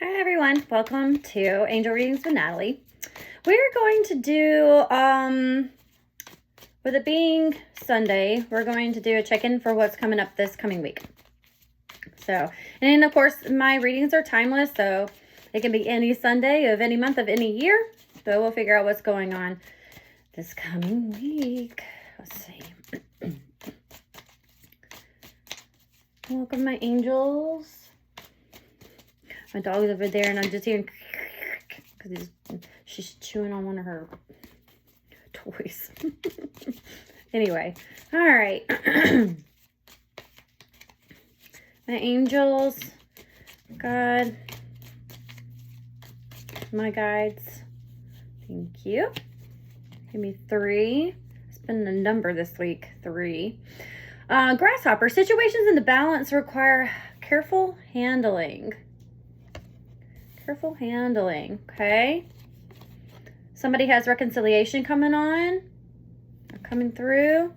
Hi everyone, welcome to Angel Readings with Natalie. We're going to do, with it being Sunday, we're going to do a check-in for what's coming up this coming week. So, and of course, my readings are timeless, so it can be any Sunday of any month of any year. So we'll figure out what's going on this coming week. Let's see. Welcome, my angels. My dog is over there, and I'm just hearing because she's chewing on one of her toys. Anyway, all right. My angels, God, my guides, thank you. Give me 3. It's been a number this week, 3. Grasshopper, situations in the balance require careful handling. Careful handling, okay? Somebody has reconciliation coming on, or coming through.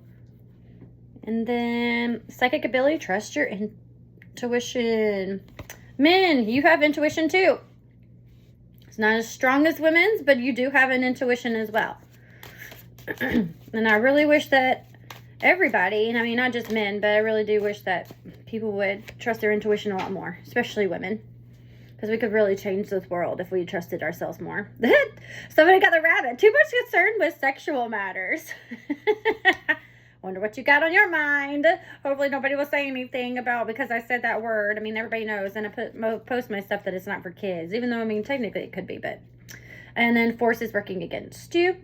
And then psychic ability, trust your intuition. Men, you have intuition too. It's not as strong as women's, but you do have an intuition as well. And I really wish that everybody, and I mean not just men, but I really do wish that people would trust their intuition a lot more, especially women. Because we could really change this world if we trusted ourselves more. Somebody got the rabbit. Too much concerned with sexual matters. Wonder what you got on your mind. Hopefully nobody will say anything about because I said that word. I mean, everybody knows. And I post my stuff that it's not for kids. Even though, I mean, technically it could be. But. And then forces working against you.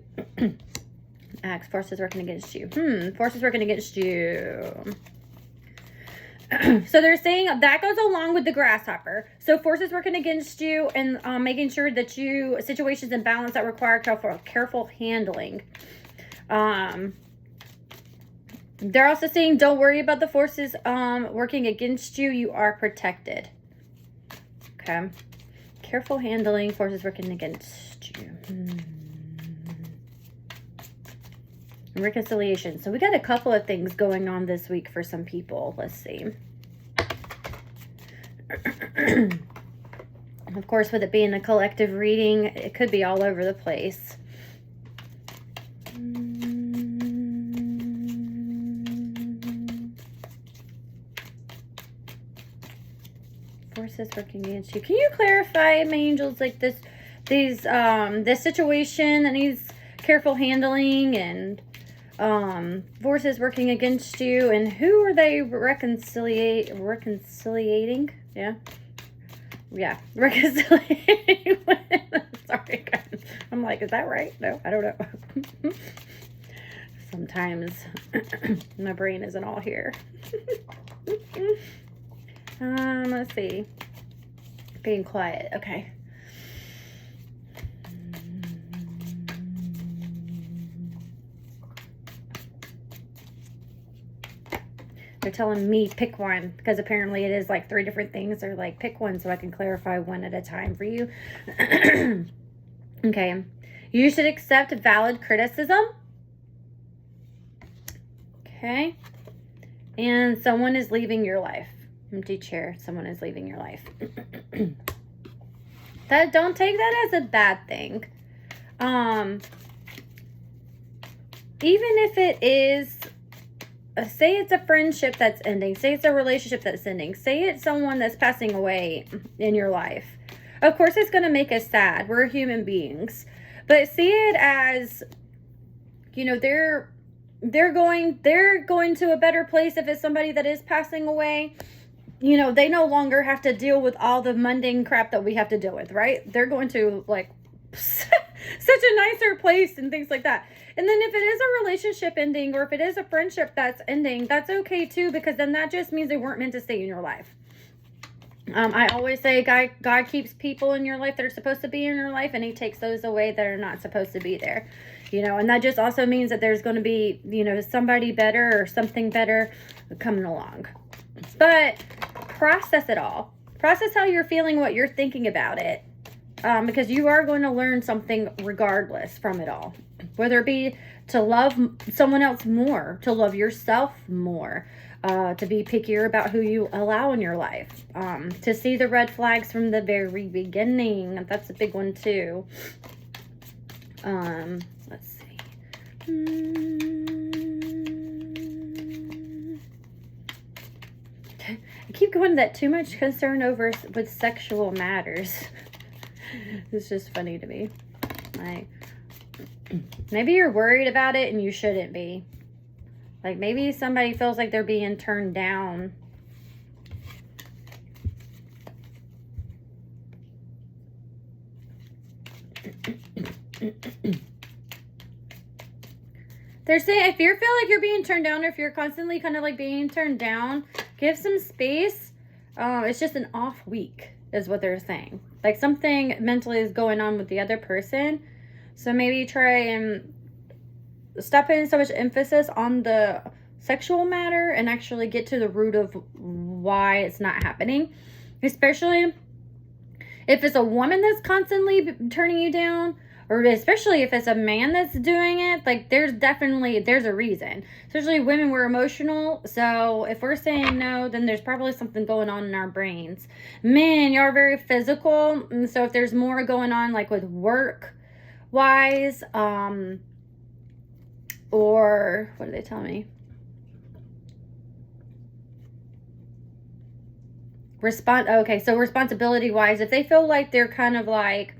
Axe, forces working against you. Forces working against you. So they're saying that goes along with the grasshopper. So forces working against you and making sure that you situations in balance that require careful handling. They're also saying don't worry about the forces working against you. You are protected. Okay. Careful handling, forces working against you. Reconciliation. So we got a couple of things going on this week for some people. Let's see. Of course, with it being a collective reading, it could be all over the place. Forces working against you. Can you clarify, my angels, like this situation that needs careful handling and forces working against you, and who are they reconciliating? Yeah, reconciliating. Sorry, I'm like, is that right? No, I don't know. Sometimes my brain isn't all here. Let's see. Being quiet. Okay. They're telling me pick one because apparently it is like 3 different things. They're like, pick one so I can clarify one at a time for you. Okay. You should accept valid criticism. Okay. And someone is leaving your life. Empty chair. Someone is leaving your life. Don't take that as a bad thing. Even if it is, say it's a friendship that's ending, say it's a relationship that's ending, say it's someone that's passing away in your life. Of course, it's going to make us sad. We're human beings. But see it as, you know, they're going to a better place if it's somebody that is passing away. You know, they no longer have to deal with all the mundane crap that we have to deal with, right? They're going to, like, such a nicer place and things like that. And then if it is a relationship ending or if it is a friendship that's ending, that's okay too, because then that just means they weren't meant to stay in your life. I always say God keeps people in your life that are supposed to be in your life, and he takes those away that are not supposed to be there. You know, and that just also means that there's going to be, you know, somebody better or something better coming along. But process it all. Process how you're feeling, what you're thinking about it. Because you are going to learn something regardless from it all. Whether it be to love someone else more, to love yourself more, to be pickier about who you allow in your life, to see the red flags from the very beginning. That's a big one too. Let's see. I keep going to that too much concern over with sexual matters. It's just funny to me. Like, maybe you're worried about it and you shouldn't be. Like, maybe somebody feels like they're being turned down. They're saying if you feel like you're being turned down, or if you're constantly kind of like being turned down, give some space. It's just an off week is what they're saying. Like, something mentally is going on with the other person. So maybe try and stop putting so much emphasis on the sexual matter and actually get to the root of why it's not happening. Especially if it's a woman that's constantly turning you down, or especially if it's a man that's doing it. Like, there's a reason. Especially women, we're emotional. So if we're saying no, then there's probably something going on in our brains. Men, you're very physical. And so if there's more going on, like with work wise, or what do they tell me? Okay, so responsibility wise, if they feel like they're kind of like,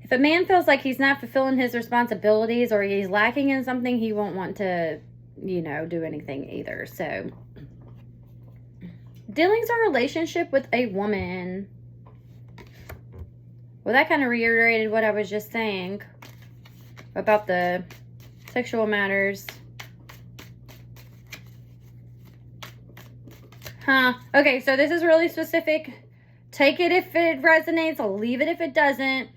if a man feels like he's not fulfilling his responsibilities or he's lacking in something, he won't want to, do anything either. So, dealings or relationship with a woman. Well, that kind of reiterated what I was just saying about the sexual matters. Okay, so this is really specific. Take it if it resonates. I'll leave it if it doesn't.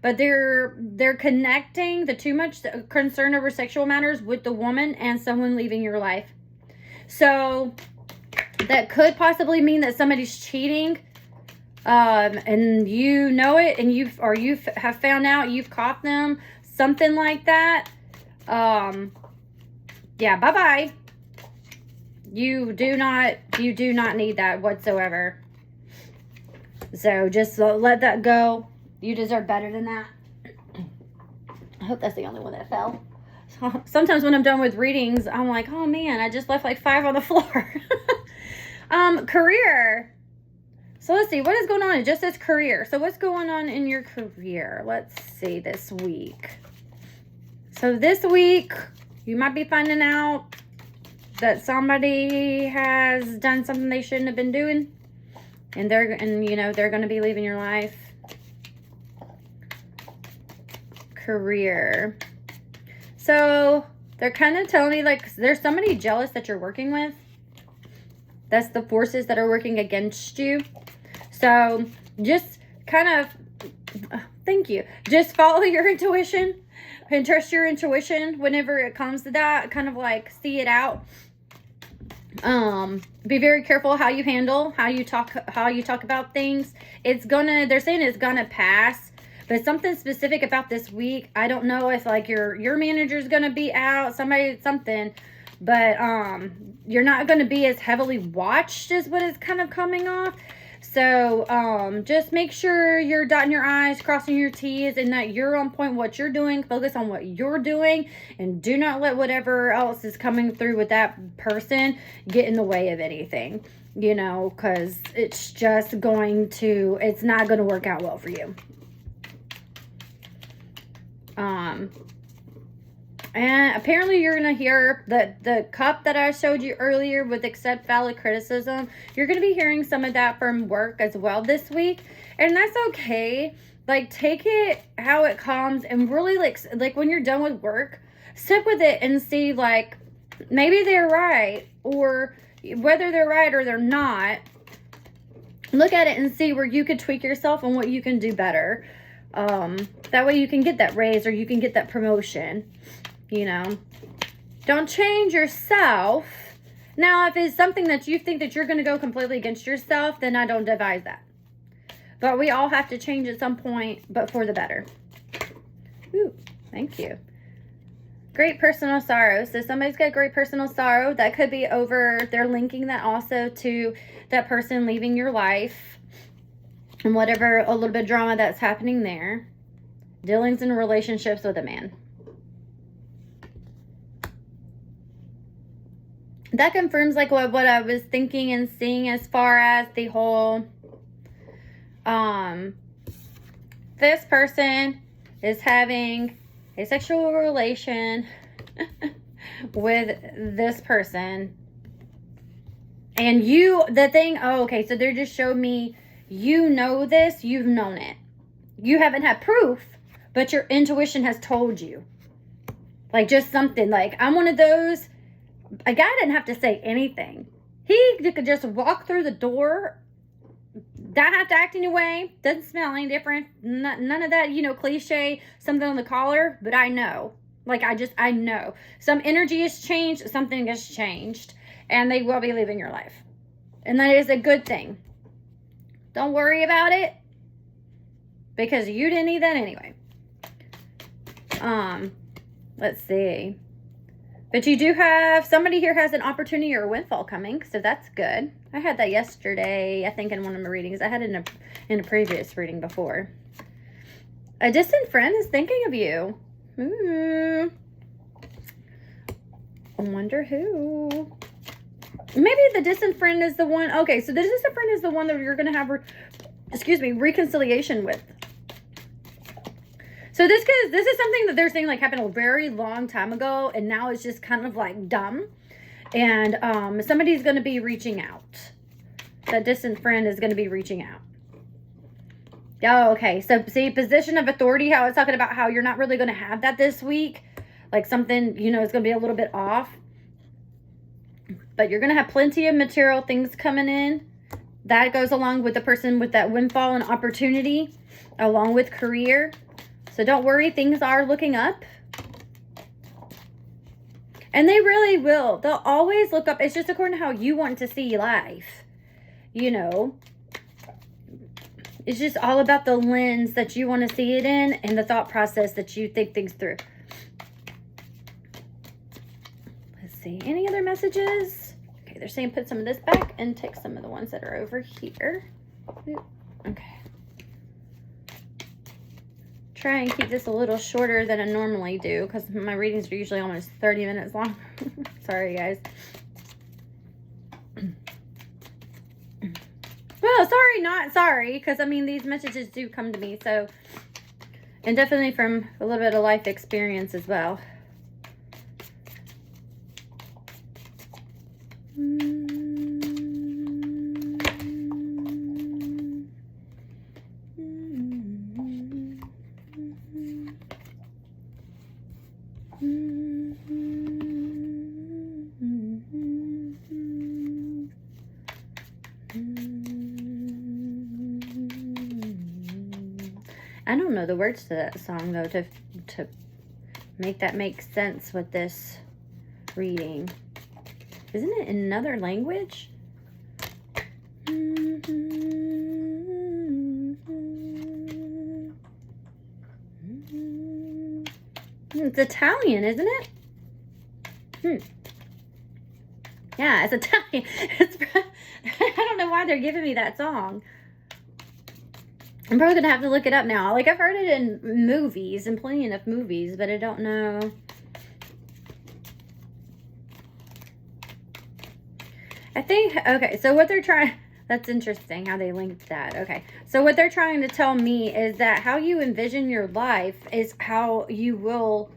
But they're connecting the too much concern over sexual matters with the woman and someone leaving your life. So that could possibly mean that somebody's cheating, and you know it, and you have found out, you've caught them, something like that. Yeah, bye-bye. You do not need that whatsoever. So just let that go. You deserve better than that. I hope that's the only one that fell. Sometimes when I'm done with readings, I'm like, oh man, I just left like 5 on the floor. Career. So let's see, what is going on? It just says career. So what's going on in your career? Let's see this week. So this week, you might be finding out that somebody has done something they shouldn't have been doing. And they're going to be leaving your life. Career. So they're kind of telling me like there's somebody jealous that you're working with. That's the forces that are working against you. So just kind of, thank you. Just follow your intuition and trust your intuition whenever it comes to that. Kind of like see it out. Be very careful how you handle, how you talk about things. They're saying it's gonna pass. But something specific about this week, I don't know if like your manager's gonna be out, something, but you're not gonna be as heavily watched is what is kind of coming off. So just make sure you're dotting your I's, crossing your T's, and that you're on point what you're doing. Focus on what you're doing, and do not let whatever else is coming through with that person get in the way of anything, because it's just it's not going to work out well for you. And apparently you're going to hear the cup that I showed you earlier with accept valid criticism. You're going to be hearing some of that from work as well this week. And that's okay. Like, take it how it comes, and really like when you're done with work, sit with it and see like maybe they're right, or whether they're right or they're not. Look at it and see where you could tweak yourself and what you can do better. That way you can get that raise or you can get that promotion. Don't change yourself. Now, if it's something that you think that you're going to go completely against yourself, then I don't advise that. But we all have to change at some point, but for the better. Ooh, thank you. Great personal sorrow. So somebody's got great personal sorrow. That could be over, they're linking that also to that person leaving your life and whatever, a little bit of drama that's happening there. Dealings in relationships with a man. That confirms like what I was thinking and seeing as far as the whole, this person is having a sexual relation with this person. And okay, so they just showed me, you know this, you've known it. You haven't had proof, but your intuition has told you. Like just something, like I'm one of those, a guy didn't have to say anything. He could just walk through the door, don't have to act any way, doesn't smell any different, none of that, cliche, something on the collar, but I know. Like, I know. Some energy has changed, something has changed, and they will be leaving your life. And that is a good thing. Don't worry about it, because you didn't need that anyway. Let's see. But you do have, somebody here has an opportunity or a windfall coming, so that's good. I had that yesterday, I think, in one of my readings. I had it in a previous reading before. A distant friend is thinking of you. I wonder who. Maybe the distant friend is the one. Okay, so the distant friend is the one that you're going to have, reconciliation with. So this is something that they're saying like happened a very long time ago, and now it's just kind of like dumb. And somebody's going to be reaching out. That distant friend is going to be reaching out. Oh, okay. So see, position of authority, how it's talking about how you're not really going to have that this week. Like something, is going to be a little bit off. But you're going to have plenty of material things coming in. That goes along with the person with that windfall and opportunity, along with career. So don't worry, things are looking up. And they really will. They'll always look up. It's just according to how you want to see life. It's just all about the lens that you want to see it in and the thought process that you think things through. Let's see. Any other messages? Okay, they're saying put some of this back and take some of the ones that are over here. Okay. Try and keep this a little shorter than I normally do because my readings are usually almost 30 minutes long. Sorry, guys. Well, sorry, not sorry, because I mean, these messages do come to me, so, and definitely from a little bit of life experience as well. I don't know the words to that song, though, to make that make sense with this reading. Isn't it in another language? It's Italian, isn't it? Yeah, it's Italian. I don't know why they're giving me that song. I'm probably going to have to look it up now. Like, I've heard it in movies, and plenty enough movies, but I don't know. I think, okay, so what they're trying, that's interesting how they linked that. Okay, so what they're trying to tell me is that how you envision your life is how you will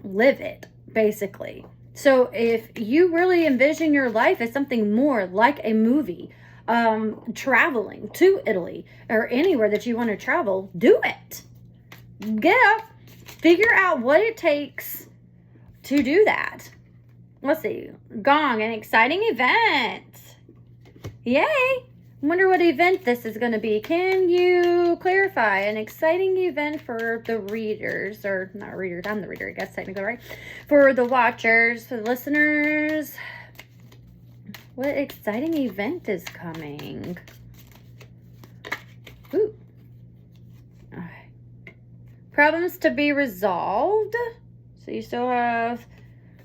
live it, basically. So if you really envision your life as something more like a movie, traveling to Italy or anywhere that you want to travel, do it. Get up, figure out what it takes to do that. Let's see. Gong, an exciting event. Yay. Wonder what event this is going to be. Can you clarify? An exciting event for the readers, or not readers, I'm the reader, I guess, technically, right? For the watchers, for the listeners. What exciting event is coming? Ooh. Problems to be resolved. So you still have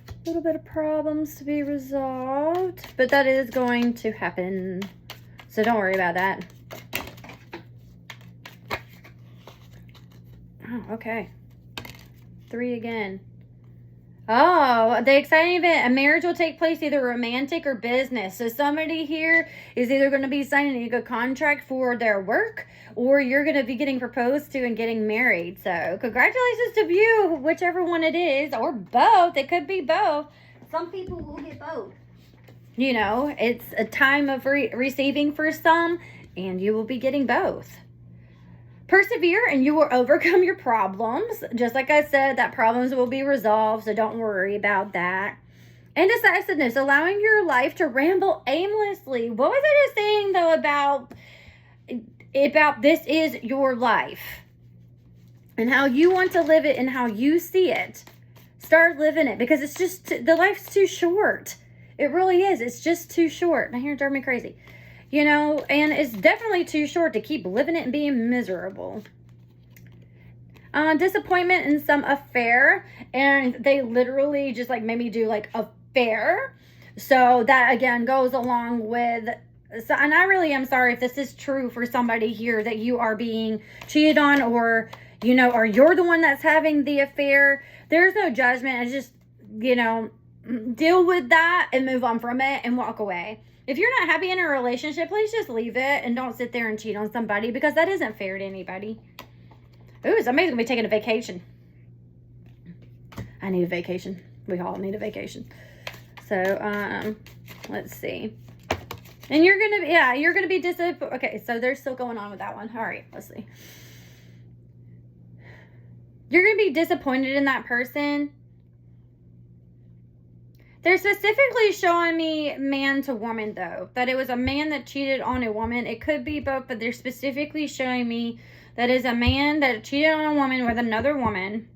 a little bit of problems to be resolved, but that is going to happen. So don't worry about that. Oh, okay. 3 again. Oh, the exciting event. A marriage will take place either romantic or business. So somebody here is either going to be signing a contract for their work, or you're going to be getting proposed to and getting married. So congratulations to you, whichever one it is, or both. It could be both. Some people will get both. You know, it's a time of receiving for some, and you will be getting both. Persevere and you will overcome your problems. Just like I said, that problems will be resolved, so don't worry about that. Indecisiveness, allowing your life to ramble aimlessly. What was I just saying though about this is your life and how you want to live it and how you see it? Start living it, because it's just, the life's too short. It really is. It's just too short. Now, here it drives me crazy. You know, and it's definitely too short to keep living it and being miserable. Disappointment in some affair, and they literally just like made me do like affair. So that again goes along with, so, and I really am sorry if this is true for somebody here, that you are being cheated on, or, you know, or you're the one that's having the affair. There's no judgment. It's just, you know, deal with that and move on from it and walk away. If you're not happy in a relationship, please just leave it and don't sit there and cheat on somebody, because that isn't fair to anybody. Ooh, somebody's going to be taking a vacation. I need a vacation. We all need a vacation. So, let's see. And you're going to, yeah, you're going to be disappointed. Okay, so they're still going on with that one. All right, let's see. You're going to be disappointed in that person. They're specifically showing me man to woman, though. That it was a man that cheated on a woman. It could be both, but they're specifically showing me that is a man that cheated on a woman with another woman.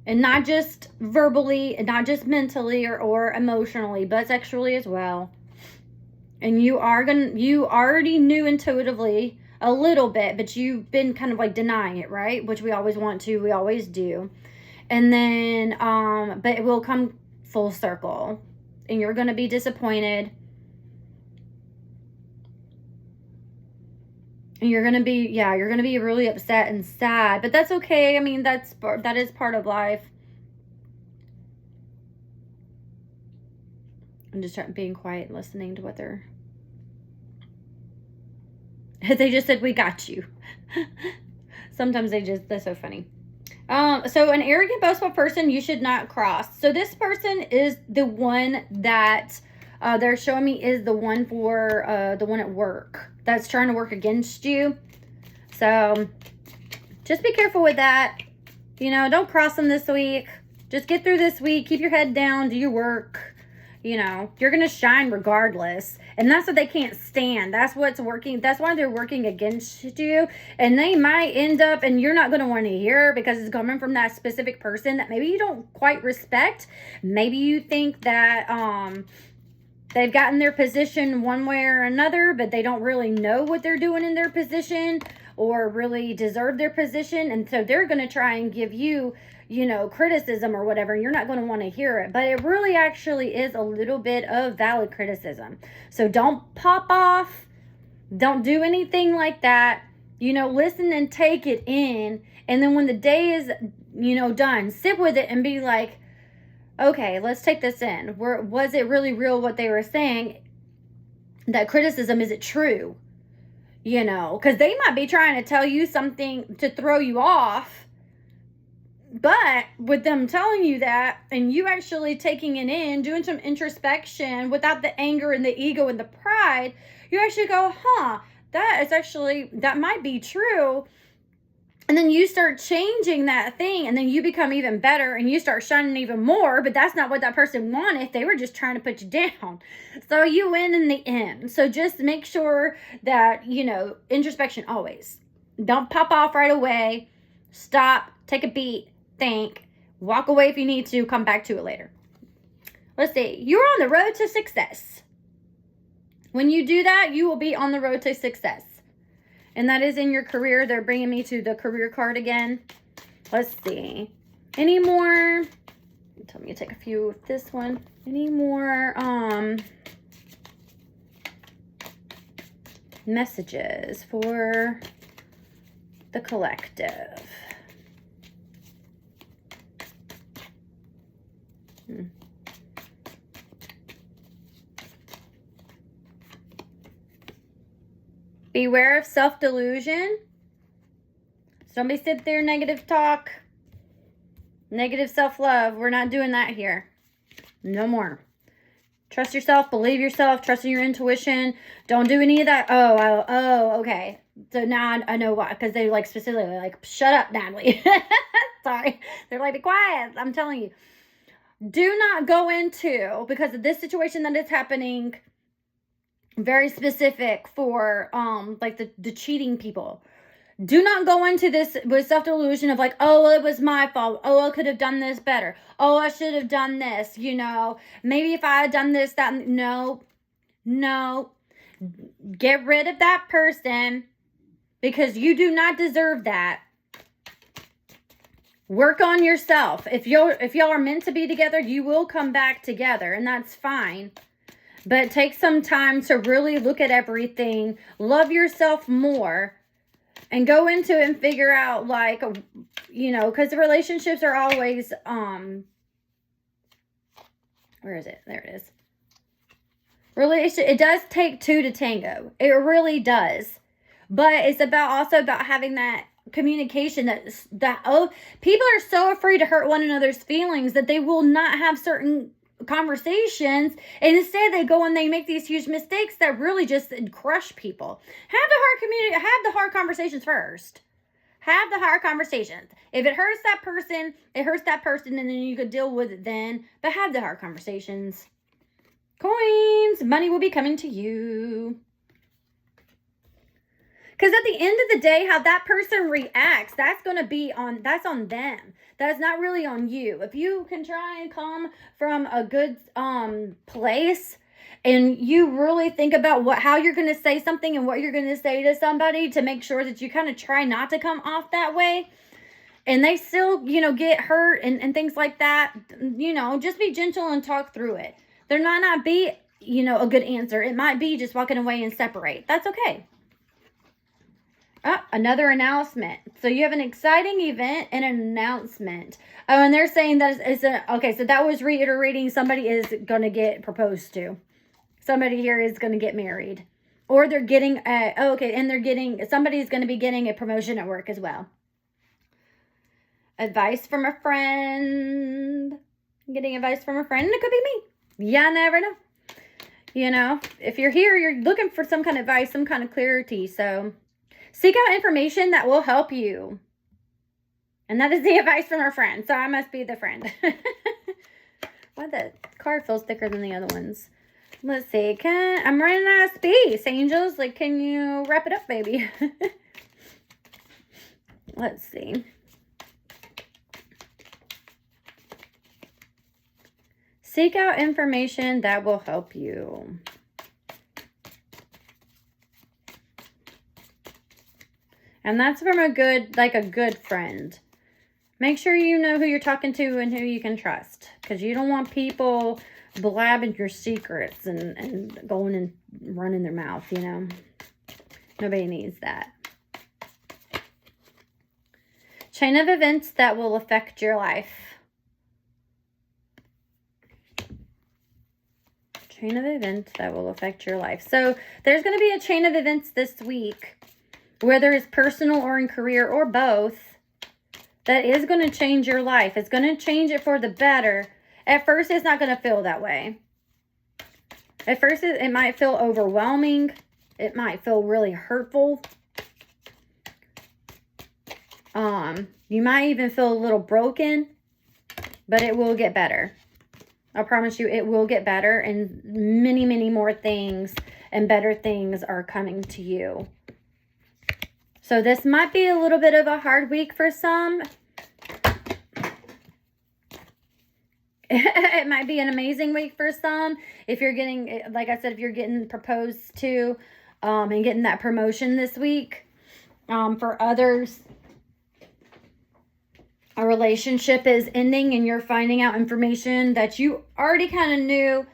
And not just verbally, and not just mentally or emotionally, but sexually as well. And you already knew intuitively a little bit, but you've been kind of like denying it, right? Which we always want to. We always do. And then, but it will come full circle. And you're going to be disappointed. And you're going to be, yeah, you're going to be really upset and sad. But that's okay. I mean, that is part of life. I'm just being quiet and listening to what they're... They just said, we got you. Sometimes that's so funny. So an arrogant, boastful person you should not cross. So this person is the one that they're showing me is the one for the one at work that's trying to work against you. So just be careful with that. You know, don't cross them this week. Just get through this week. Keep your head down. Do your work. You know, you're going to shine regardless. And that's what they can't stand. That's what's working. That's why they're working against you. And they might end up, and you're not going to want to hear, because it's coming from that specific person that maybe you don't quite respect. Maybe you think that they've gotten their position one way or another, but they don't really know what they're doing in their position or really deserve their position. And so they're going to try and give you, you know, criticism or whatever. You're not going to want to hear it, but it really actually is a little bit of valid criticism. So don't pop off. Don't do anything like that. You know, listen and take it in. And then when the day is, you know, done, sit with it and be like, okay, let's take this in. Was it really real what they were saying? That criticism, is it true? You know, because they might be trying to tell you something to throw you off. But with them telling you that, and you actually taking it in, doing some introspection without the anger and the ego and the pride, you actually go, that might be true. And then you start changing that thing, and then you become even better, and you start shining even more. But that's not what that person wanted. They were just trying to put you down. So you win in the end. So just make sure that, you know, introspection always. Don't pop off right away. Stop, take a beat, think, walk away if you need to, come back to it later. Let's see. You're on the road to success. When you do that, you will be on the road to success. And that is in your career. They're bringing me to the career card again. Let's see. Any more, tell me to take a few with this one. Any more messages for the collective? Beware of self-delusion. So don't be sitting there negative talk, negative self-love. We're not doing that here. No more. Trust yourself, believe yourself, trust in your intuition. Don't do any of that. Oh, okay. So now I know why. Because they like specifically like, shut up, Natalie. Sorry. They're like, be quiet. I'm telling you. Do not go into, because of this situation that is happening, very specific for like the cheating people. Do not go into this with self-delusion of like, oh, it was my fault. Oh, I could have done this better. Oh, I should have done this, you know. Maybe if I had done this, that. No. Get rid of that person, because you do not deserve that. Work on yourself. If y'all are meant to be together, you will come back together, and that's fine. But take some time to really look at everything. Love yourself more. And go into it and figure out, like, you know, because the relationships are always, where is it? There it is. It does take two to tango. It really does. But it's also about having that communication that people are so afraid to hurt one another's feelings that they will not have certain conversations, and instead they go and they make these huge mistakes that really just crush people. Have the hard conversations first. Have the hard conversations. If it hurts that person, it hurts that person, and then you could deal with it then. But have the hard conversations. Coins, money will be coming to you. Because at the end of the day, how that person reacts, that's on them. That's not really on you. If you can try and come from a good place, and you really think about how you're going to say something and what you're going to say to somebody to make sure that you kind of try not to come off that way, and they still, you know, get hurt and things like that, you know, just be gentle and talk through it. There might not be, you know, a good answer. It might be just walking away and separate. That's okay. Oh, another announcement. So you have an exciting event and an announcement. Oh, and they're saying that okay, so that was reiterating somebody is going to get proposed to. Somebody here is going to get married. Or they're getting, somebody's going to be getting a promotion at work as well. Advice from a friend. Getting advice from a friend. And it could be me. You never know. You know, if you're here, you're looking for some kind of advice, some kind of clarity. So seek out information that will help you. And that is the advice from our friend. So I must be the friend. Why the card feels thicker than the other ones? Let's see. I'm running out of space, angels. Like, can you wrap it up, baby? Let's see. Seek out information that will help you. And that's from a good friend. Make sure you know who you're talking to and who you can trust. Because you don't want people blabbing your secrets and going and running their mouth, you know. Nobody needs that. Chain of events that will affect your life. Chain of events that will affect your life. So there's going to be a chain of events this week, whether it's personal or in career or both, that is going to change your life. It's going to change it for the better. At first, it's not going to feel that way. At first, it might feel overwhelming. It might feel really hurtful. You might even feel a little broken, but it will get better. I promise you, it will get better, and many, many more things and better things are coming to you. So this might be a little bit of a hard week for some. It might be an amazing week for some. If you're getting, like I said, if you're getting proposed to and getting that promotion this week. For others, a relationship is ending and you're finding out information that you already kind of knew,